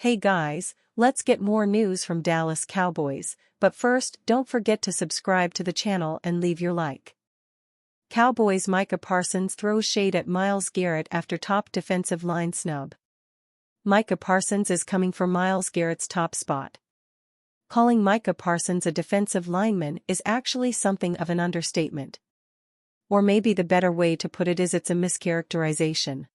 Hey guys, let's get more news from Dallas Cowboys, but first don't forget to subscribe to the channel and leave your like. Cowboys Micah Parsons throws shade at Myles Garrett after top defensive line snub. Micah Parsons is coming for Myles Garrett's top spot. Calling Micah Parsons a defensive lineman is actually something of an understatement. Or maybe the better way to put it is it's a mischaracterization.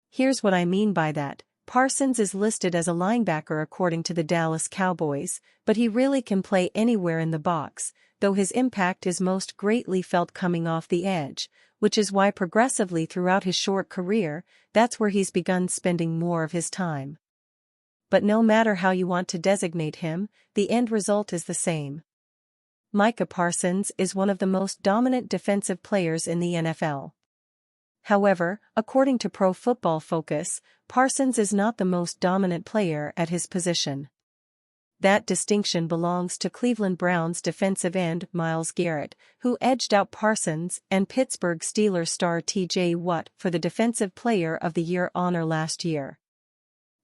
Here's what I mean by that. Parsons is listed as a linebacker according to the Dallas Cowboys, but he really can play anywhere in the box, though his impact is most greatly felt coming off the edge, which is why progressively throughout his short career, that's where he's begun spending more of his time. But no matter how you want to designate him, the end result is the same. Micah Parsons is one of the most dominant defensive players in the NFL. However, according to Pro Football Focus, Parsons is not the most dominant player at his position. That distinction belongs to Cleveland Browns defensive end Myles Garrett, who edged out Parsons and Pittsburgh Steelers star T.J. Watt for the Defensive Player of the Year honor last year.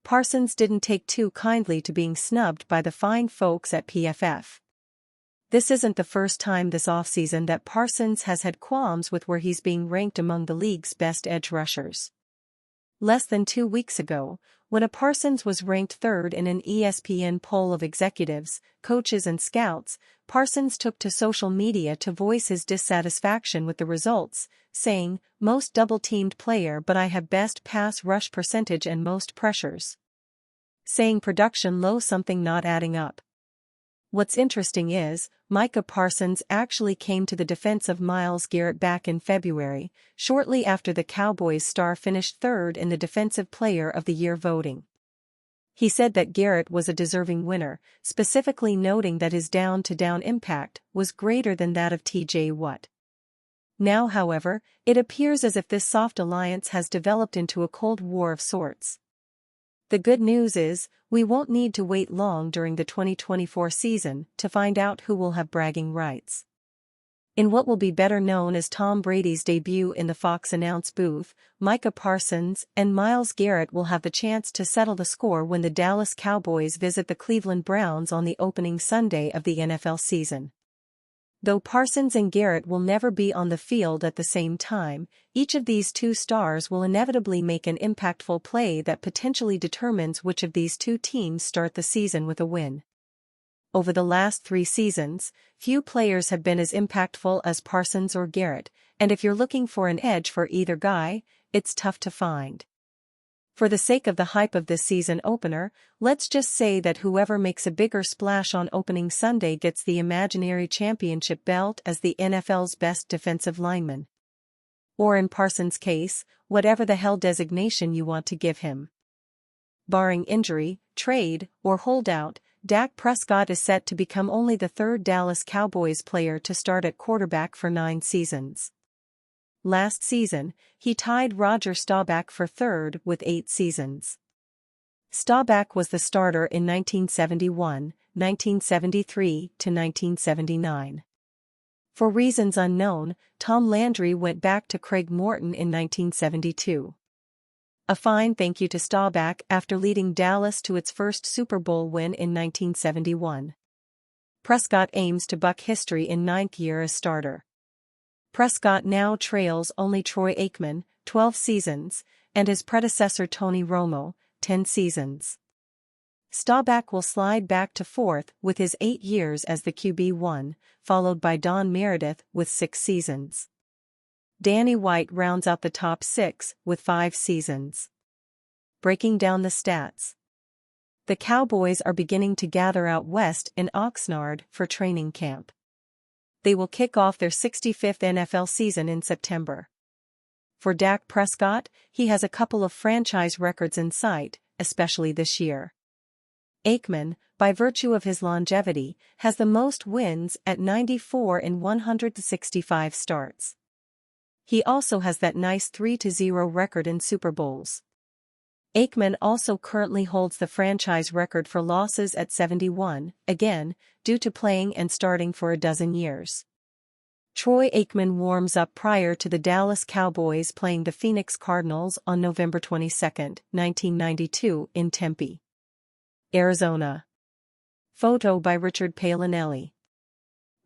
Parsons didn't take too kindly to being snubbed by the fine folks at PFF. This isn't the first time this offseason that Parsons has had qualms with where he's being ranked among the league's best edge rushers. Less than 2 weeks ago, when Parsons was ranked third in an ESPN poll of executives, coaches and scouts, Parsons took to social media to voice his dissatisfaction with the results, saying, "Most double-teamed player but I have best pass rush percentage and most pressures." Saying production low something not adding up. What's interesting is, Micah Parsons actually came to the defense of Myles Garrett back in February, shortly after the Cowboys star finished third in the Defensive Player of the Year voting. He said that Garrett was a deserving winner, specifically noting that his down-to-down impact was greater than that of T.J. Watt. Now, however, it appears as if this soft alliance has developed into a cold war of sorts. The good news is, we won't need to wait long during the 2024 season to find out who will have bragging rights. In what will be better known as Tom Brady's debut in the Fox announce booth, Micah Parsons and Myles Garrett will have the chance to settle the score when the Dallas Cowboys visit the Cleveland Browns on the opening Sunday of the NFL season. Though Parsons and Garrett will never be on the field at the same time, each of these two stars will inevitably make an impactful play that potentially determines which of these two teams start the season with a win. Over the last 3 seasons, few players have been as impactful as Parsons or Garrett, and if you're looking for an edge for either guy, it's tough to find. For the sake of the hype of this season opener, let's just say that whoever makes a bigger splash on opening Sunday gets the imaginary championship belt as the NFL's best defensive lineman. Or in Parsons' case, whatever the hell designation you want to give him. Barring injury, trade, or holdout, Dak Prescott is set to become only the third Dallas Cowboys player to start at quarterback for 9 seasons. Last season, he tied Roger Staubach for third with 8 seasons. Staubach was the starter in 1971, 1973 to 1979. For reasons unknown, Tom Landry went back to Craig Morton in 1972. A fine thank you to Staubach after leading Dallas to its first Super Bowl win in 1971. Prescott aims to buck history in 9th year as starter. Prescott now trails only Troy Aikman, 12 seasons, and his predecessor Tony Romo, 10 seasons. Staubach will slide back to 4th with his 8 years as the QB1, followed by Don Meredith with 6 seasons. Danny White rounds out the top 6 with 5 seasons. Breaking down the stats. The Cowboys are beginning to gather out west in Oxnard for training camp. They will kick off their 65th NFL season in September. For Dak Prescott, he has a couple of franchise records in sight, especially this year. Aikman, by virtue of his longevity, has the most wins at 94 in 165 starts. He also has that nice 3-0 record in Super Bowls. Aikman also currently holds the franchise record for losses at 71, again, due to playing and starting for a dozen years. Troy Aikman warms up prior to the Dallas Cowboys playing the Phoenix Cardinals on November 22, 1992, in Tempe. Arizona. Photo by Richard Paolinelli.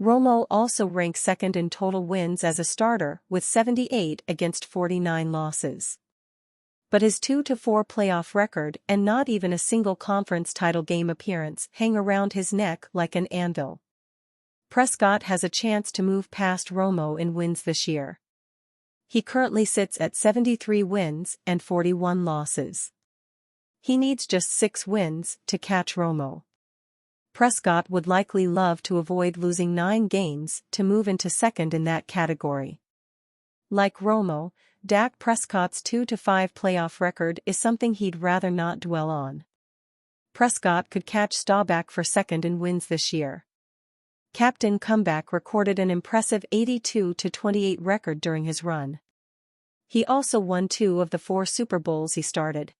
Romo also ranks second in total wins as a starter with 78 against 49 losses. But his 2-4 playoff record and not even a single conference title game appearance hang around his neck like an anvil. Prescott has a chance to move past Romo in wins this year. He currently sits at 73 wins and 41 losses. He needs just 6 wins to catch Romo. Prescott would likely love to avoid losing 9 games to move into second in that category. Like Romo, Dak Prescott's 2-5 playoff record is something he'd rather not dwell on. Prescott could catch Staubach for second in wins this year. Captain Comeback recorded an impressive 82-28 record during his run. He also won 2 of the 4 Super Bowls he started.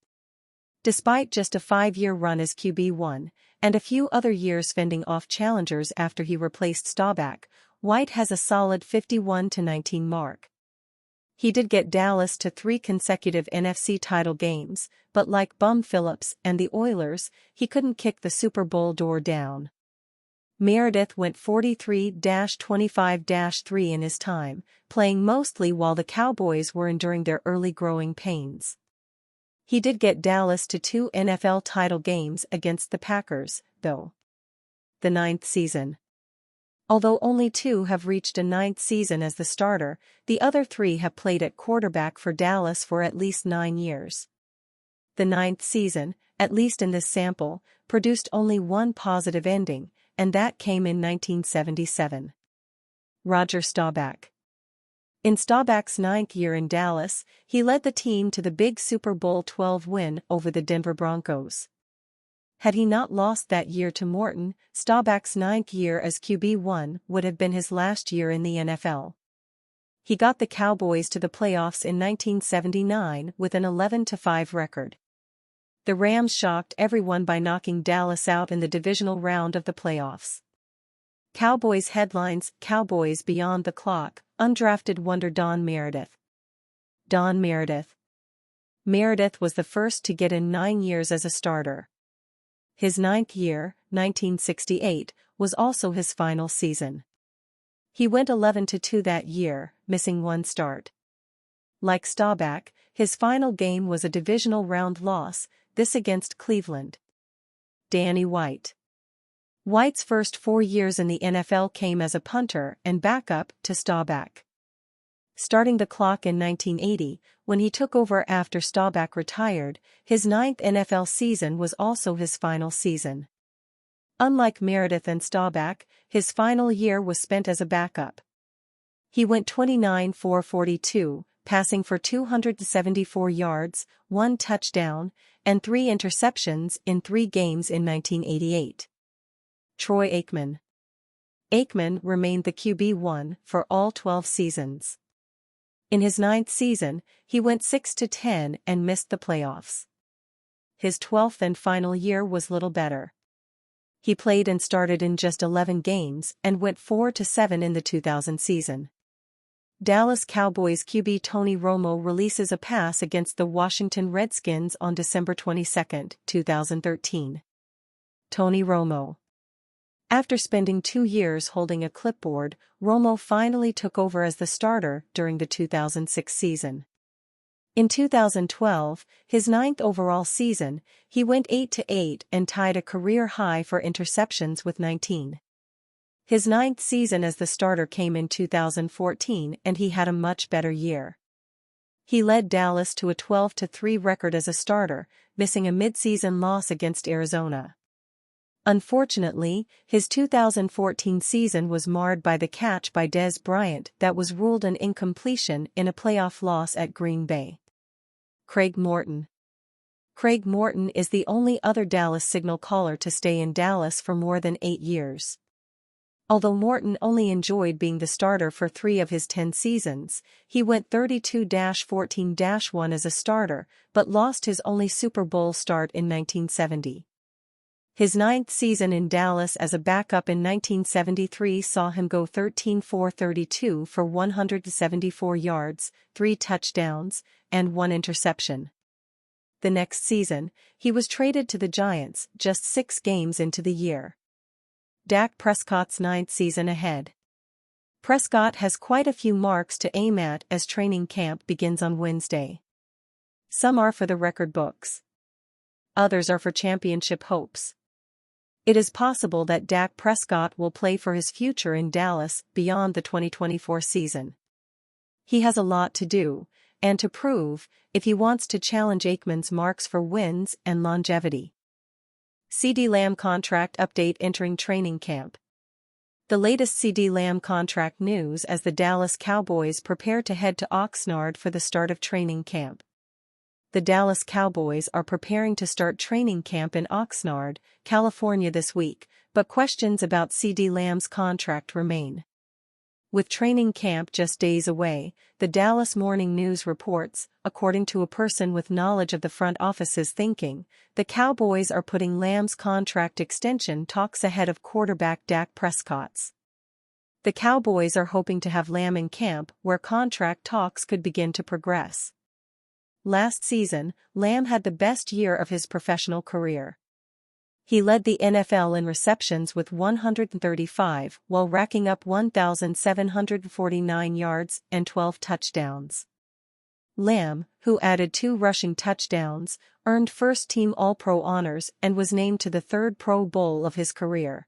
Despite just a 5-year run as QB1, and a few other years fending off challengers after he replaced Staubach, White has a solid 51-19 mark. He did get Dallas to 3 consecutive NFC title games, but like Bum Phillips and the Oilers, he couldn't kick the Super Bowl door down. Meredith went 43-25-3 in his time, playing mostly while the Cowboys were enduring their early growing pains. He did get Dallas to 2 NFL title games against the Packers, though. The 9th season. Although only 2 have reached a 9th season as the starter, the other 3 have played at quarterback for Dallas for at least 9 years. The 9th season, at least in this sample, produced only 1 positive ending, and that came in 1977. Roger Staubach. In Staubach's 9th year in Dallas, he led the team to the big Super Bowl XII win over the Denver Broncos. Had he not lost that year to Morton, Staubach's 9th year as QB1 would have been his last year in the NFL. He got the Cowboys to the playoffs in 1979 with an 11-5 record. The Rams shocked everyone by knocking Dallas out in the divisional round of the playoffs. Cowboys headlines: Cowboys beyond the clock, undrafted wonder Don Meredith. Don Meredith. Meredith was the first to get in 9 years as a starter. His 9th year, 1968, was also his final season. He went 11-2 that year, missing 1 start. Like Staubach, his final game was a divisional round loss, this against Cleveland. Danny White. White's first 4 years in the NFL came as a punter and backup to Staubach. Starting the clock in 1980, when he took over after Staubach retired, his 9th NFL season was also his final season. Unlike Meredith and Staubach, his final year was spent as a backup. He went 29-for-42, passing for 274 yards, 1 touchdown, and 3 interceptions in 3 games in 1988. Troy Aikman. Aikman remained the QB1 for all 12 seasons. In his 9th season, he went 6-10 and missed the playoffs. His 12th and final year was little better. He played and started in just 11 games and went 4-7 in the 2000 season. Dallas Cowboys QB Tony Romo releases a pass against the Washington Redskins on December 22, 2013. Tony Romo. After spending 2 years holding a clipboard, Romo finally took over as the starter during the 2006 season. In 2012, his 9th overall season, he went 8-8 and tied a career high for interceptions with 19. His 9th season as the starter came in 2014 and he had a much better year. He led Dallas to a 12-3 record as a starter, missing a midseason loss against Arizona. Unfortunately, his 2014 season was marred by the catch by Dez Bryant that was ruled an incompletion in a playoff loss at Green Bay. Craig Morton. Craig Morton is the only other Dallas signal caller to stay in Dallas for more than 8 years. Although Morton only enjoyed being the starter for 3 of his 10 seasons, he went 32-14-1 as a starter, but lost his only Super Bowl start in 1970. His 9th season in Dallas as a backup in 1973 saw him go 13-for-32 for 174 yards, 3 touchdowns, and 1 interception. The next season, he was traded to the Giants just 6 games into the year. Dak Prescott's 9th season ahead. Prescott has quite a few marks to aim at as training camp begins on Wednesday. Some are for the record books. Others are for championship hopes. It is possible that Dak Prescott will play for his future in Dallas beyond the 2024 season. He has a lot to do, and to prove, if he wants to challenge Aikman's marks for wins and longevity. Ceedee Lamb contract update entering training camp. The latest Ceedee Lamb contract news as the Dallas Cowboys prepare to head to Oxnard for the start of training camp. The Dallas Cowboys are preparing to start training camp in Oxnard, California this week, but questions about Ceedee Lamb's contract remain. With training camp just days away, the Dallas Morning News reports, according to a person with knowledge of the front office's thinking, the Cowboys are putting Lamb's contract extension talks ahead of quarterback Dak Prescott's. The Cowboys are hoping to have Lamb in camp where contract talks could begin to progress. Last season, Lamb had the best year of his professional career. He led the NFL in receptions with 135 while racking up 1,749 yards and 12 touchdowns. Lamb, who added 2 rushing touchdowns, earned first-team All-Pro honors and was named to the 3rd Pro Bowl of his career.